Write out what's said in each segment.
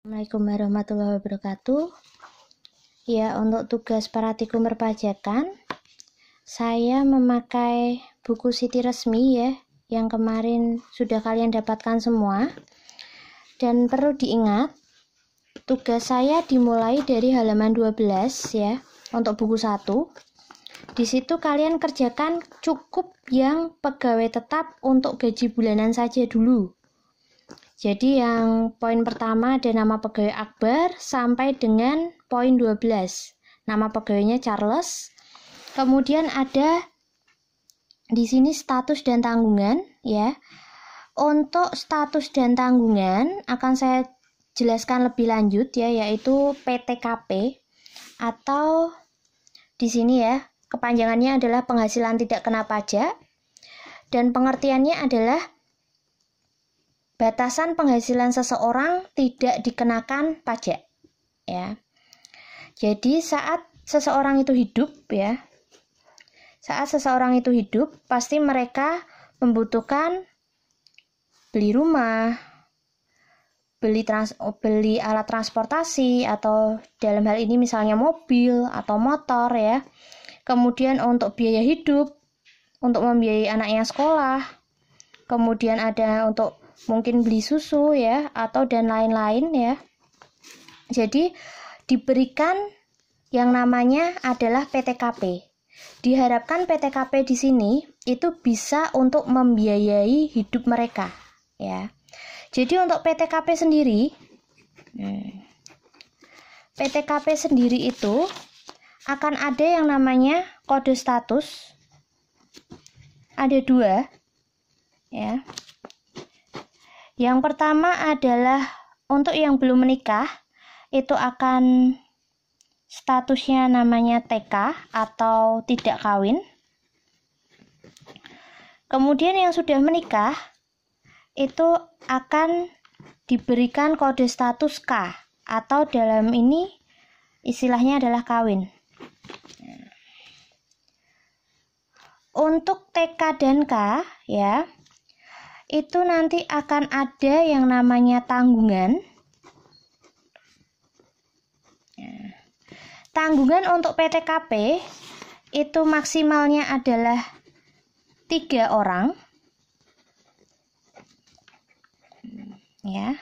Assalamualaikum warahmatullahi wabarakatuh. Ya, untuk tugas praktikum perpajakan, saya memakai buku Siti Resmi ya, yang kemarin sudah kalian dapatkan semua. Dan perlu diingat, tugas saya dimulai dari halaman 12 ya, untuk buku 1. Di situ kalian kerjakan cukup yang pegawai tetap untuk gaji bulanan saja dulu. Jadi yang poin pertama ada nama pegawai Akbar sampai dengan poin 12. Nama pegawainya Charles. Kemudian ada di sini status dan tanggungan ya. Untuk status dan tanggungan akan saya jelaskan lebih lanjut ya, yaitu PTKP atau di sini ya, kepanjangannya adalah penghasilan tidak kena pajak dan pengertiannya adalah batasan penghasilan seseorang tidak dikenakan pajak ya. Jadi saat seseorang itu hidup ya, pasti mereka membutuhkan beli rumah, beli alat transportasi, atau dalam hal ini misalnya mobil atau motor ya. Kemudian untuk biaya hidup, untuk membiayai anaknya sekolah, kemudian ada untuk mungkin beli susu ya, atau dan lain-lain ya. Jadi diberikan yang namanya adalah PTKP. Diharapkan PTKP di sini itu bisa untuk membiayai hidup mereka ya. Jadi untuk PTKP sendiri itu akan ada yang namanya kode status. Ada 2 ya. Yang pertama adalah untuk yang belum menikah, itu akan statusnya namanya TK atau tidak kawin. Kemudian yang sudah menikah, itu akan diberikan kode status K atau dalam ini istilahnya adalah kawin. Untuk TK dan K ya, itu nanti akan ada yang namanya tanggungan. Tanggungan untuk PTKP itu maksimalnya adalah 3 orang. Ya.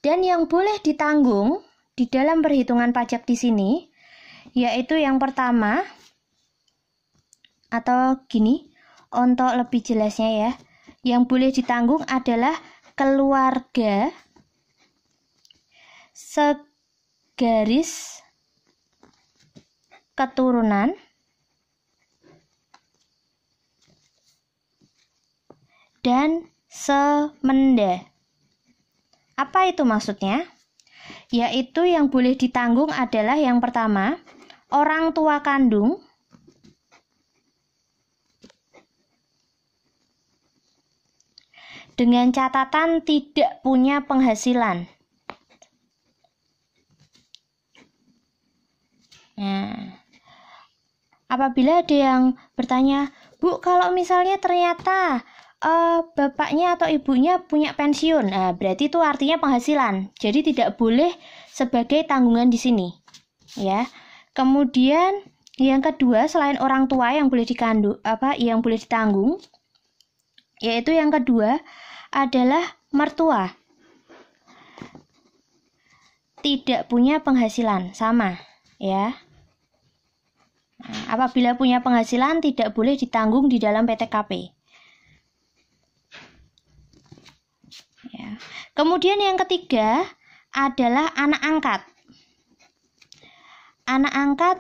Dan yang boleh ditanggung di dalam perhitungan pajak di sini yaitu yang pertama, atau gini, untuk lebih jelasnya ya, yang boleh ditanggung adalah keluarga segaris keturunan dan semenda. Apa itu maksudnya? Yaitu yang boleh ditanggung adalah yang pertama, orang tua kandung, dengan catatan tidak punya penghasilan. Nah, apabila ada yang bertanya, Bu, kalau misalnya ternyata bapaknya atau ibunya punya pensiun, nah berarti itu artinya penghasilan. Jadi tidak boleh sebagai tanggungan di sini, ya. Kemudian yang kedua, selain orang tua yang boleh yang boleh ditanggung, yaitu yang kedua adalah mertua. Tidak punya penghasilan, sama ya. Nah, apabila punya penghasilan tidak boleh ditanggung di dalam PTKP. Ya. Kemudian yang ketiga adalah anak angkat. Anak angkat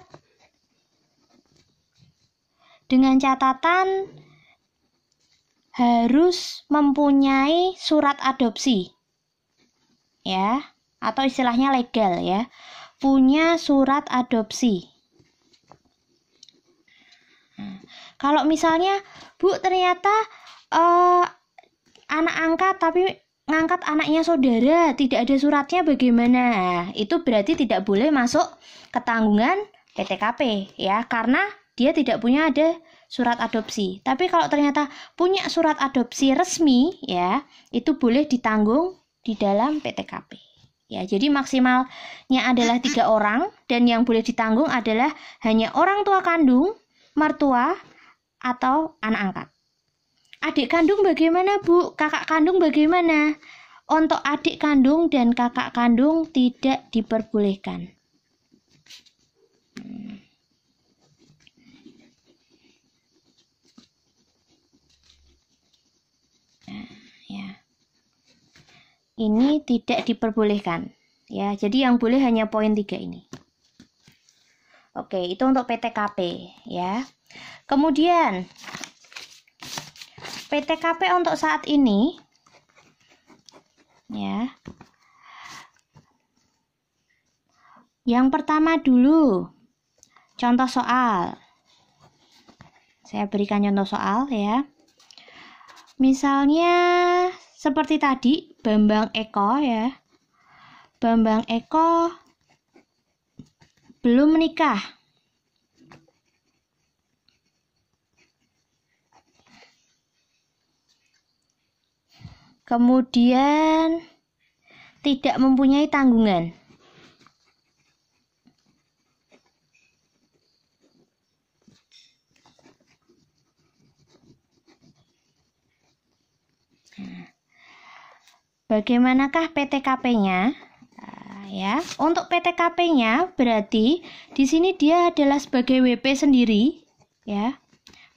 dengan catatan harus mempunyai surat adopsi ya, atau istilahnya legal ya, punya surat adopsi. Nah, kalau misalnya Bu ternyata anak angkat tapi ngangkat anaknya saudara, tidak ada suratnya, bagaimana? Itu berarti tidak boleh masuk ke tanggungan PTKP ya, karena dia tidak punya ada surat adopsi. Tapi kalau ternyata punya surat adopsi resmi ya, itu boleh ditanggung di dalam PTKP Ya, jadi maksimalnya adalah 3 orang dan yang boleh ditanggung adalah hanya orang tua kandung, mertua, atau anak angkat. Adik kandung bagaimana, Bu? Kakak kandung bagaimana? Untuk adik kandung dan kakak kandung tidak diperbolehkan. Ini tidak diperbolehkan. Ya, jadi yang boleh hanya poin 3 ini. Oke, itu untuk PTKP ya. Kemudian PTKP untuk saat ini ya. Yang pertama dulu contoh soal. Saya berikan contoh soal ya. Misalnya seperti tadi Bambang Eko ya. Bambang Eko belum menikah. Kemudian tidak mempunyai tanggungan. Bagaimanakah PTKP-nya? Ya, untuk PTKP-nya berarti di sini dia adalah sebagai WP sendiri, ya,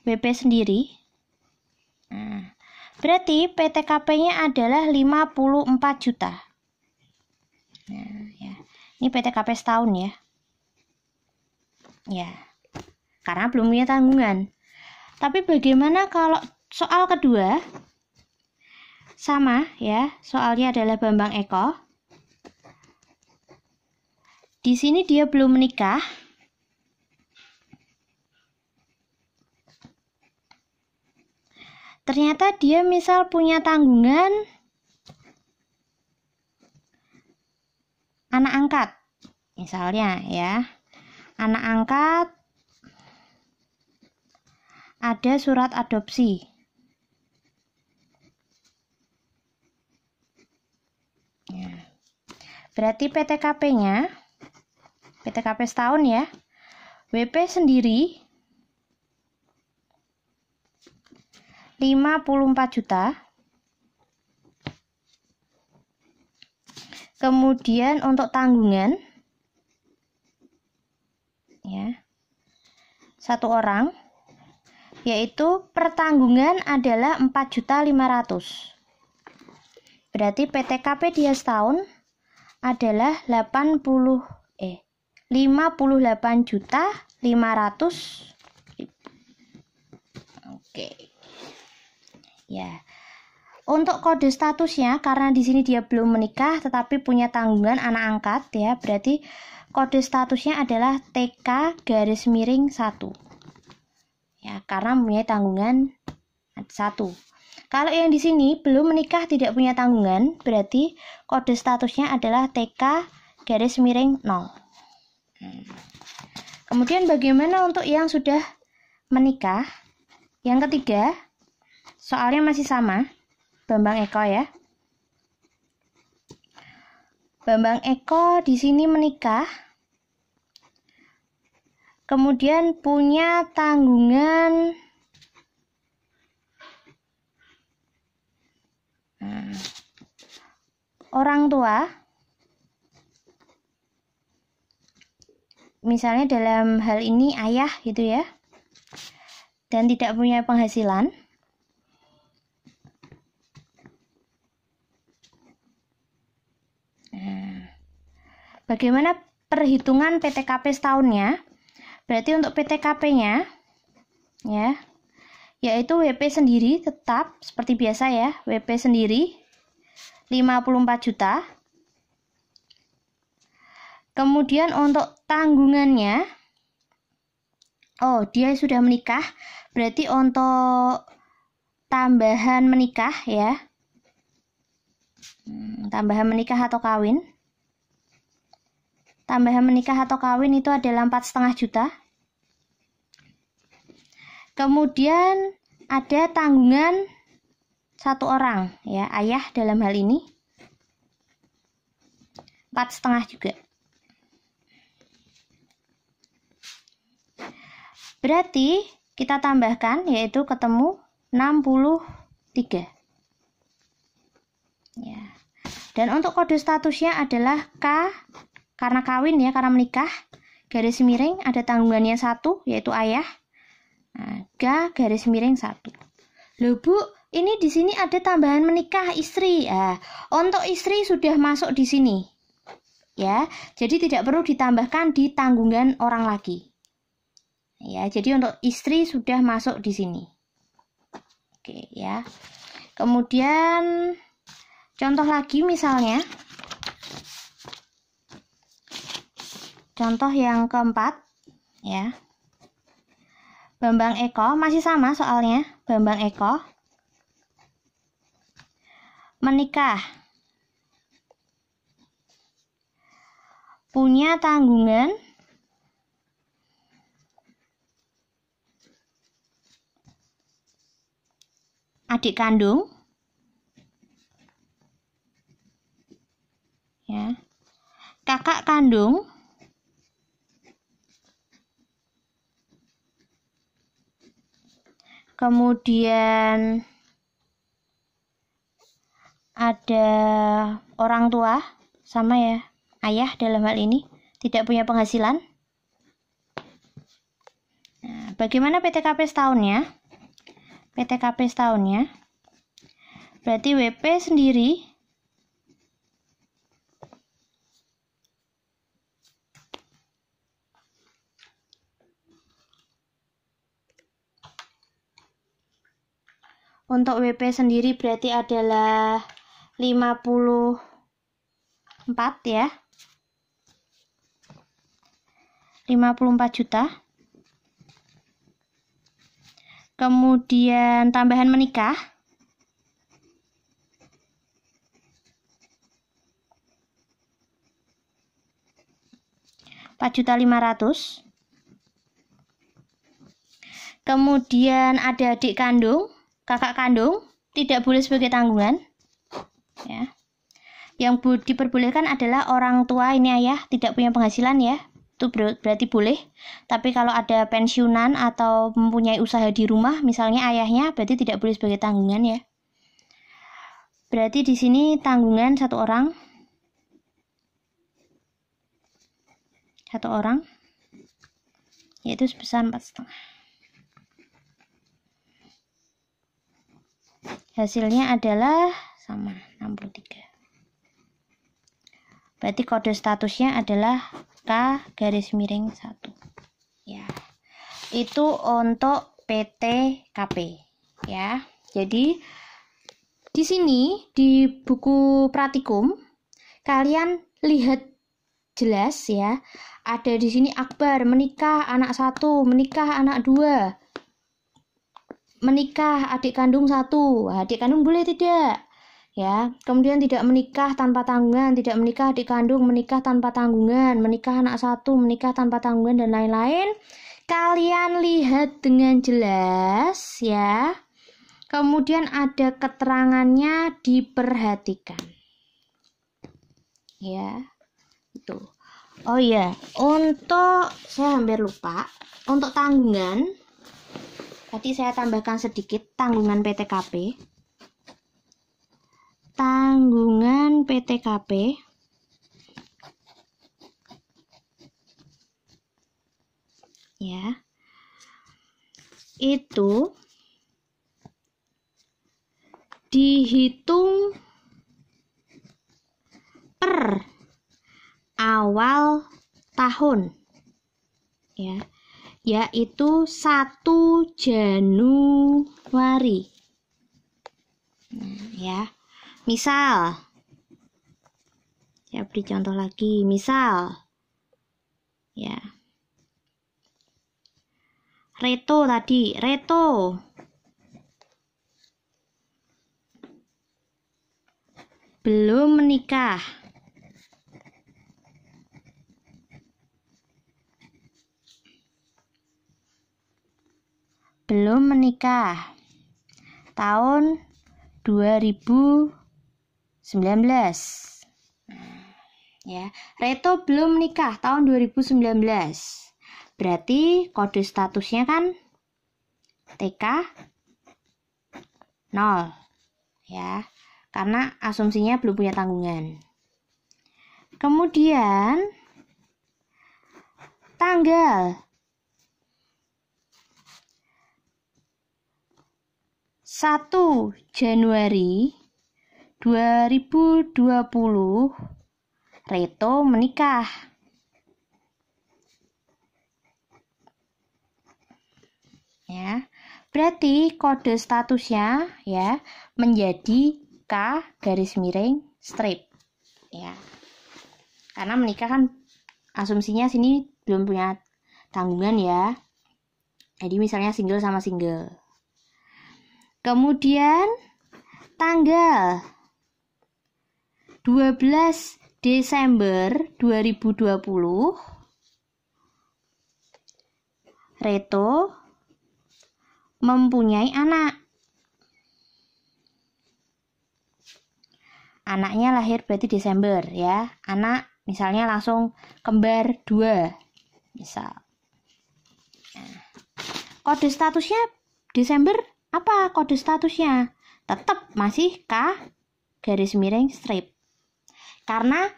WP sendiri. Nah, berarti PTKP-nya adalah 54 juta. Nah, ya. Ini PTKP setahun ya. Ya, karena belum punya tanggungan. Tapi bagaimana kalau soal kedua? Sama ya, soalnya adalah Bambang Eko. Di sini dia belum menikah. Ternyata dia misal punya tanggungan anak angkat. Misalnya ya, anak angkat ada surat adopsi. Berarti PTKP-nya, PTKP setahun ya, WP sendiri 54 juta. Kemudian untuk tanggungan, ya, 1 orang, yaitu pertanggungan adalah 4.500.000. Berarti PTKP dia setahun adalah 58.500.000. Oke. Ya. Untuk kode statusnya karena di sini dia belum menikah tetapi punya tanggungan anak angkat ya, berarti kode statusnya adalah TK_1. Ya, karena punya tanggungan 1. Kalau yang di sini belum menikah tidak punya tanggungan, berarti kode statusnya adalah TK_0. Kemudian bagaimana untuk yang sudah menikah? Yang ketiga, soalnya masih sama, Bambang Eko ya. Bambang Eko di sini menikah, kemudian punya tanggungan orang tua, misalnya dalam hal ini ayah gitu ya, dan tidak punya penghasilan. Bagaimana perhitungan PTKP setahunnya? Berarti untuk PTKP-nya ya, yaitu WP sendiri tetap seperti biasa ya, WP sendiri 54 juta. Kemudian untuk tanggungannya, oh dia sudah menikah, berarti untuk tambahan menikah ya, tambahan menikah atau kawin. Tambahan menikah atau kawin itu adalah 4,5 juta. Kemudian ada tanggungan 1 orang ya, ayah dalam hal ini 4,5 juga. Berarti kita tambahkan, yaitu ketemu 63. Ya. Dan untuk kode statusnya adalah K, karena kawin ya, karena menikah, garis miring, ada tanggungannya 1, yaitu ayah. Nah, G, garis miring 1. Loh Bu, ini di sini ada tambahan menikah istri. Nah, untuk istri sudah masuk di sini. Ya, jadi tidak perlu ditambahkan di tanggungan orang laki. Ya, jadi untuk istri sudah masuk di sini. Oke, ya. Kemudian contoh lagi misalnya. Contoh yang keempat, ya. Bambang Eko, masih sama soalnya. Bambang Eko menikah, punya tanggungan adik kandung, ya, kakak kandung, kemudian ada orang tua, sama ya, ayah dalam hal ini, tidak punya penghasilan. Nah, bagaimana PTKP setahunnya? PTKP setahunnya, berarti WP sendiri untuk WP sendiri berarti adalah 54 ya. 54 juta. Kemudian tambahan menikah Rp4.500.000. Kemudian ada adik kandung, kakak kandung, tidak boleh sebagai tanggungan. Ya. Yang diperbolehkan adalah orang tua, ini ayah, tidak punya penghasilan ya. Itu berarti boleh. Tapi kalau ada pensiunan atau mempunyai usaha di rumah, misalnya ayahnya, berarti tidak boleh sebagai tanggungan ya. Berarti di sini tanggungan satu orang, yaitu sebesar 4,5. Hasilnya adalah sama 63. Berarti kode statusnya adalah K-1. Ya. Itu untuk PTKP ya. Jadi di sini di buku praktikum kalian lihat jelas ya. Ada di sini Akbar menikah anak 1, menikah anak 2. Menikah adik kandung 1, adik kandung boleh tidak? Ya, kemudian tidak menikah tanpa tanggungan, tidak menikah adik kandung, menikah tanpa tanggungan, menikah anak 1, menikah tanpa tanggungan dan lain-lain. Kalian lihat dengan jelas ya. Kemudian ada keterangannya, diperhatikan. Ya, itu. Oh iya, untuk saya hampir lupa, untuk tanggungan tadi saya tambahkan sedikit tanggungan PTKP. Tanggungan PTKP ya. Itu dihitung per awal tahun ya. Yaitu 1 Januari. Ya. Misal, saya beri contoh lagi. Misal, ya. Reto tadi, Reto belum menikah. Belum menikah tahun 2019. Ya, Reto belum nikah tahun 2019. Berarti kode statusnya kan TK 0. Ya, karena asumsinya belum punya tanggungan. Kemudian tanggal 1 Januari 2020 Reto menikah. Ya, berarti kode statusnya ya menjadi K_strip. Ya. Karena menikah kan asumsinya sini belum punya tanggungan ya. Jadi misalnya single sama single. Kemudian tanggal 12 Desember 2020 Reto mempunyai anak. Anaknya lahir berarti Desember ya. Anak misalnya langsung kembar 2 misal. Nah, kode statusnya Desember apa kode statusnya? Tetap masih K_strip. Karena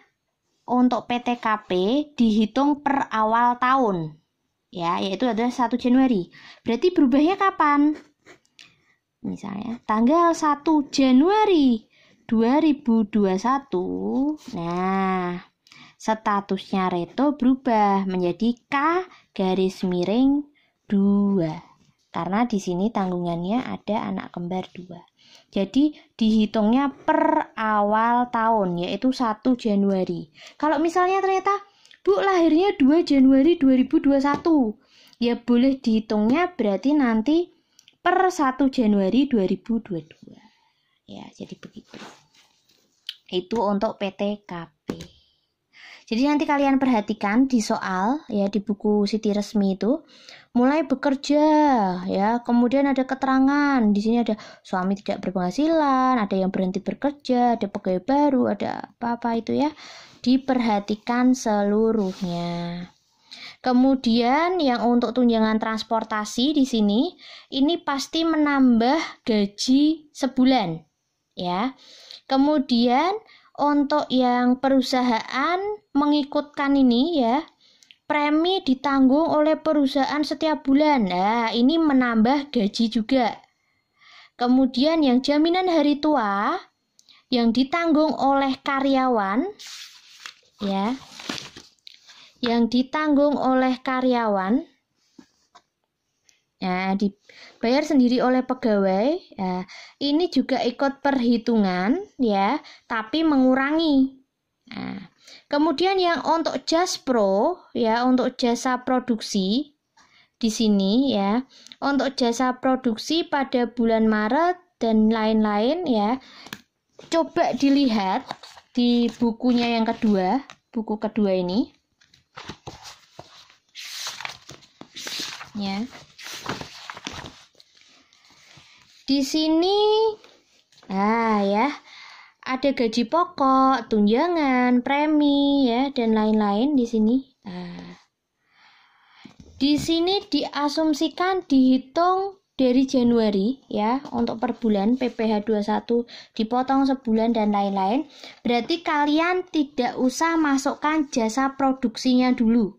untuk PTKP dihitung per awal tahun. Ya, yaitu adalah 1 Januari. Berarti berubahnya kapan? Misalnya tanggal 1 Januari 2021. Nah, statusnya Reto berubah menjadi K_2. Karena di sini tanggungannya ada anak kembar 2. Jadi dihitungnya per awal tahun, yaitu 1 Januari. Kalau misalnya ternyata Bu lahirnya 2 Januari 2021, ya boleh dihitungnya berarti nanti per 1 Januari 2022. Ya, jadi begitu. Itu untuk PTKP. Jadi nanti kalian perhatikan di soal ya di buku Siti Resmi itu mulai bekerja ya, kemudian ada keterangan di sini ada suami tidak berpenghasilan, ada yang berhenti bekerja, ada pegawai baru, ada apa-apa itu ya. Diperhatikan seluruhnya. Kemudian yang untuk tunjangan transportasi di sini ini pasti menambah gaji sebulan ya. Kemudian untuk yang perusahaan mengikutkan ini ya, premi ditanggung oleh perusahaan setiap bulan. Nah, ini menambah gaji juga. Kemudian yang jaminan hari tua yang ditanggung oleh karyawan ya. Yang ditanggung oleh karyawan nah, dibayar sendiri oleh pegawai. Nah, ini juga ikut perhitungan ya, tapi mengurangi. Nah, kemudian yang untuk Jaspro ya, untuk jasa produksi di sini ya, untuk jasa produksi pada bulan Maret dan lain-lain ya. Coba dilihat di bukunya yang kedua, buku kedua ini. Ya. Di sini ya, ada gaji pokok, tunjangan, premi ya dan lain-lain di sini. Di sini diasumsikan dihitung dari Januari ya, untuk per bulan PPh 21 dipotong sebulan dan lain-lain. Berarti kalian tidak usah masukkan jasa produksinya dulu.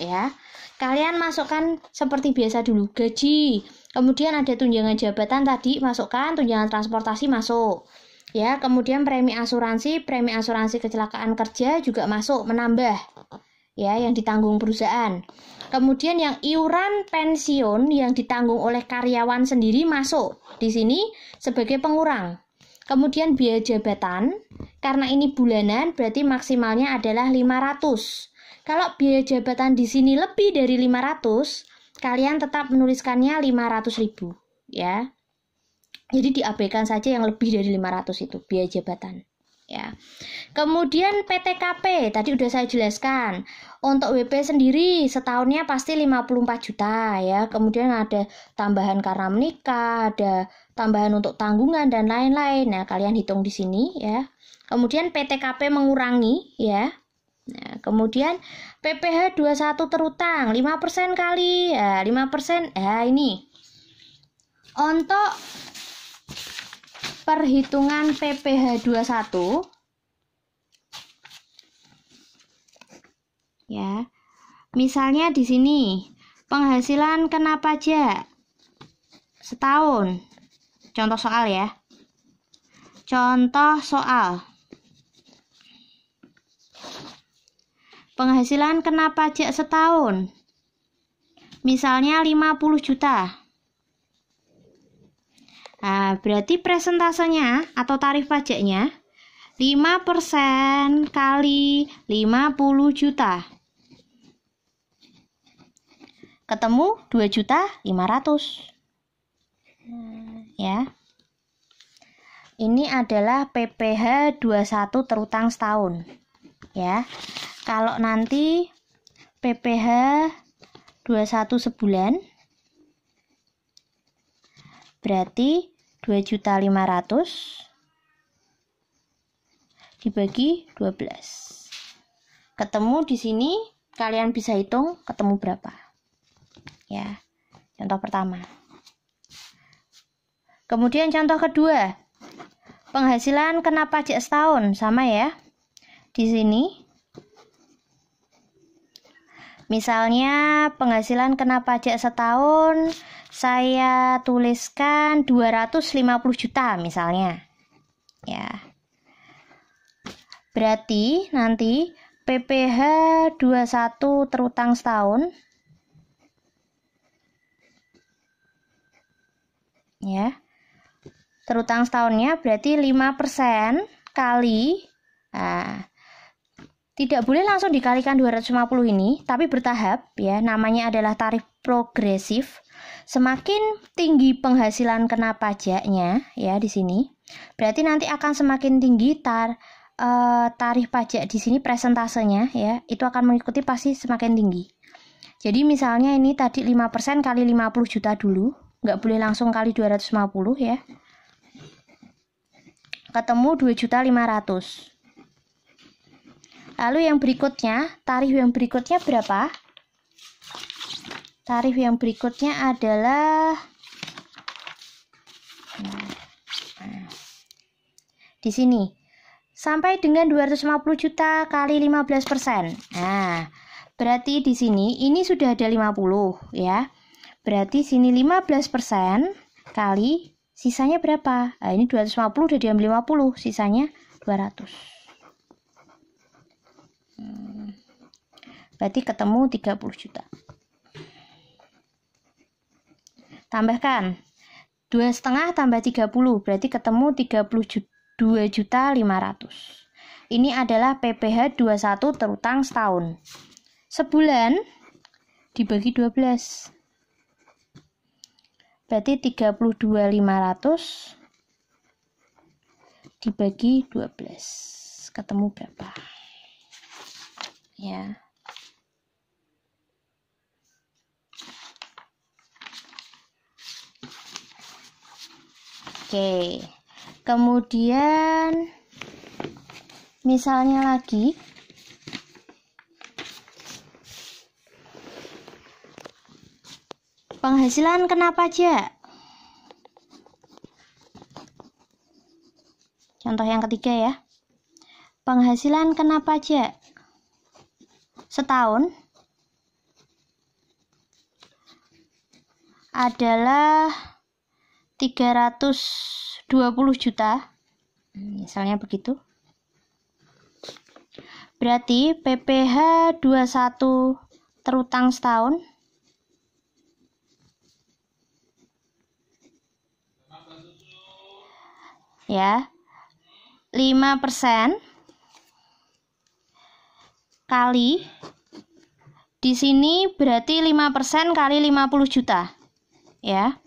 Ya. Kalian masukkan seperti biasa dulu, gaji. Kemudian ada tunjangan jabatan tadi masukkan, tunjangan transportasi masuk. Ya, kemudian premi asuransi kecelakaan kerja juga masuk, menambah. Ya, yang ditanggung perusahaan. Kemudian yang iuran pensiun yang ditanggung oleh karyawan sendiri masuk di sini sebagai pengurang. Kemudian biaya jabatan, karena ini bulanan berarti maksimalnya adalah 500. Kalau biaya jabatan di sini lebih dari 500, kalian tetap menuliskannya 500.000 ya. Jadi diabaikan saja yang lebih dari 500 itu biaya jabatan ya. Kemudian PTKP tadi udah saya jelaskan. Untuk WP sendiri setahunnya pasti 54 juta ya. Kemudian ada tambahan karena menikah, ada tambahan untuk tanggungan dan lain-lain. Nah, kalian hitung di sini ya. Kemudian PTKP mengurangi ya. Nah, kemudian PPh 21 terutang 5% kali ya 5%. Ini untuk perhitungan PPh 21 ya. Misalnya di sini penghasilan kena pajak setahun. Contoh soal ya. Contoh soal. Penghasilan kena pajak setahun. Misalnya 50 juta. Nah, berarti presentasenya atau tarif pajaknya 5% kali 50 juta. Ketemu 2.500.000. Ya. Ini adalah PPh 21 terutang setahun. Ya. Kalau nanti PPh 21 sebulan berarti 2.500.000 dibagi 12. Ketemu di sini kalian bisa hitung ketemu berapa. Ya. Contoh pertama. Kemudian contoh kedua. Penghasilan kena pajak setahun sama ya. Di sini misalnya penghasilan kena pajak setahun saya tuliskan 250 juta misalnya. Ya. Berarti nanti PPh 21 terutang setahun ya. Terutang setahunnya berarti 5% kali tidak boleh langsung dikalikan 250 ini, tapi bertahap ya, namanya adalah tarif progresif. Semakin tinggi penghasilan kena pajaknya ya di sini, berarti nanti akan semakin tinggi tarif pajak di sini presentasenya ya, itu akan mengikuti pasti semakin tinggi. Jadi misalnya ini tadi 5% kali 50 juta dulu, nggak boleh langsung kali 250 ya. Ketemu 2.500.000. Lalu yang berikutnya, tarif yang berikutnya berapa? Tarif yang berikutnya adalah di sini. Sampai dengan 250 juta kali 15%. Nah, berarti di sini ini sudah ada 50 ya. Berarti sini 15% kali sisanya berapa? Nah, ini 250 udah diambil 50, sisanya 200. Berarti ketemu 30 juta. Tambahkan 2,5 tambah 30 berarti ketemu 32.500.000. Ini adalah PPh 21 terutang setahun. Sebulan dibagi 12. Berarti 32.500 dibagi 12. Ketemu berapa? Ya. Oke. Kemudian misalnya lagi penghasilan kena pajak. Contoh yang ketiga ya. Penghasilan kena pajak setahun adalah 320 juta. Misalnya begitu. Berarti PPh 21 terutang setahun ya 5% kali di sini berarti 5% kali 50 juta ya.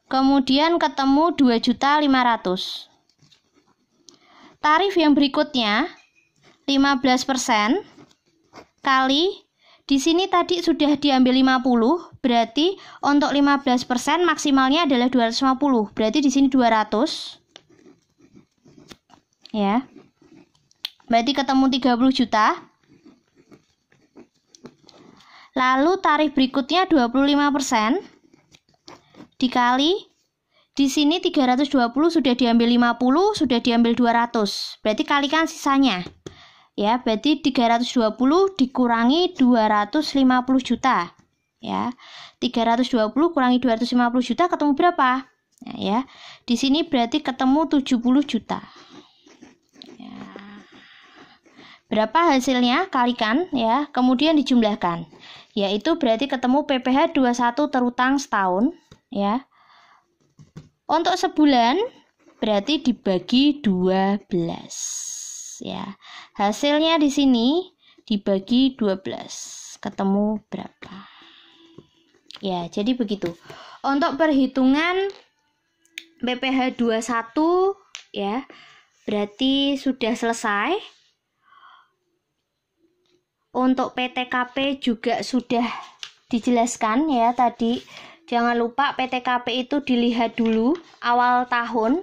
Kemudian ketemu 2.500.000. Tarif yang berikutnya 15% kali di sini tadi sudah diambil 50, berarti untuk 15% maksimalnya adalah 250. Berarti di sini 200. Ya. berarti ketemu 30 juta. Lalu tarif berikutnya 25% dikali, di sini 320 sudah diambil 50, sudah diambil 200. Berarti kalikan sisanya. Ya, berarti 320 dikurangi 250 juta. Ya. 320 kurangi 250 juta ketemu berapa? Nah, ya. Di sini berarti ketemu 70 juta. Ya. Berapa hasilnya? Kalikan ya, kemudian dijumlahkan. Yaitu berarti ketemu PPh 21 terutang setahun, ya. Untuk sebulan berarti dibagi 12, ya. Hasilnya di sini dibagi 12, ketemu berapa? Ya, jadi begitu. Untuk perhitungan PPh 21 ya, berarti sudah selesai. Untuk PTKP juga sudah dijelaskan ya tadi. Jangan lupa PTKP itu dilihat dulu awal tahun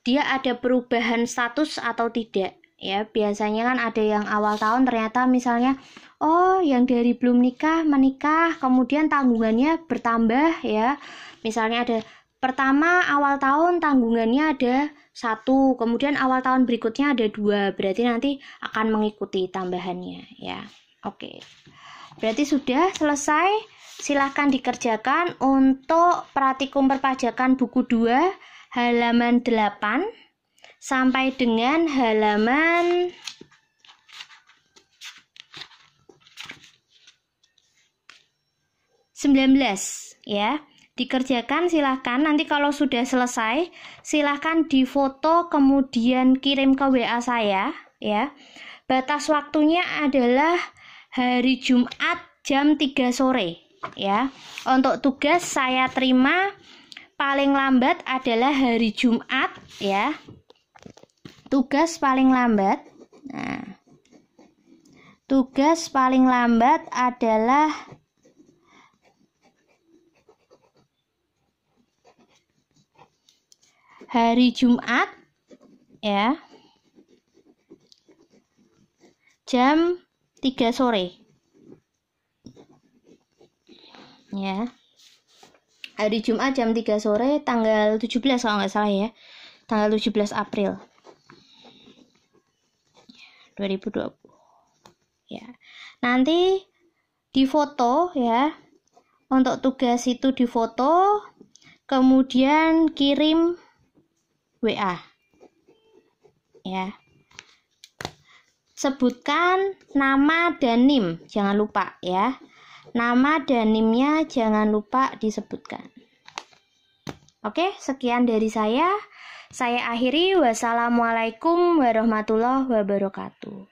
dia ada perubahan status atau tidak ya. Biasanya kan ada yang awal tahun ternyata misalnya yang dari belum nikah menikah, kemudian tanggungannya bertambah ya. Misalnya ada pertama awal tahun tanggungannya ada 1, kemudian awal tahun berikutnya ada 2, berarti nanti akan mengikuti tambahannya ya. Oke. Berarti sudah selesai. Silahkan dikerjakan untuk praktikum perpajakan buku 2 halaman 8 sampai dengan halaman 19 ya. Dikerjakan silahkan, nanti kalau sudah selesai silahkan difoto kemudian kirim ke WA saya ya. Batas waktunya adalah hari Jumat jam 3 sore ya. Untuk tugas saya terima paling lambat adalah hari Jumat ya. Tugas paling lambat. Nah, tugas paling lambat adalah hari Jumat ya, jam 3 sore ya. Hari Jumat jam 3 sore tanggal 17 kalau nggak salah ya, tanggal 17 April 2020 ya. Nanti difoto ya, untuk tugas itu difoto kemudian kirim WA ya. Sebutkan nama dan NIM, jangan lupa ya. Nama dan NIM-nya jangan lupa disebutkan. Oke, sekian dari saya. Saya akhiri. Wassalamualaikum warahmatullahi wabarakatuh.